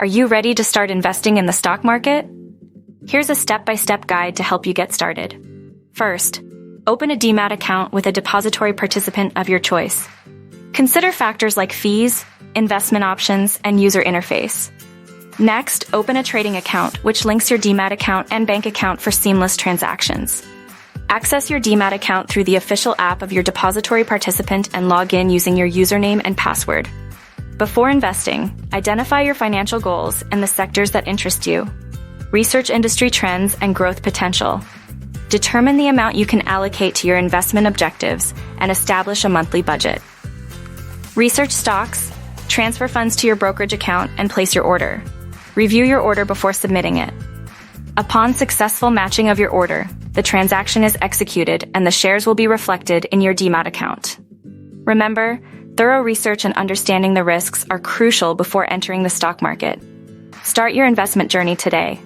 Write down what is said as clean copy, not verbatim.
Are you ready to start investing in the stock market? Here's a step-by-step guide to help you get started. First, open a demat account with a depository participant of your choice. Consider factors like fees, investment options, and user interface. Next, open a trading account, which links your demat account and bank account for seamless transactions. Access your demat account through the official app of your depository participant and log in using your username and password. Before investing, identify your financial goals and the sectors that interest you. Research industry trends and growth potential. Determine the amount you can allocate to your investment objectives and establish a monthly budget. Research stocks, transfer funds to your brokerage account, and place your order. Review your order before submitting it. Upon successful matching of your order, the transaction is executed and the shares will be reflected in your demat account. Remember, thorough research and understanding the risks are crucial before entering the stock market. Start your investment journey today.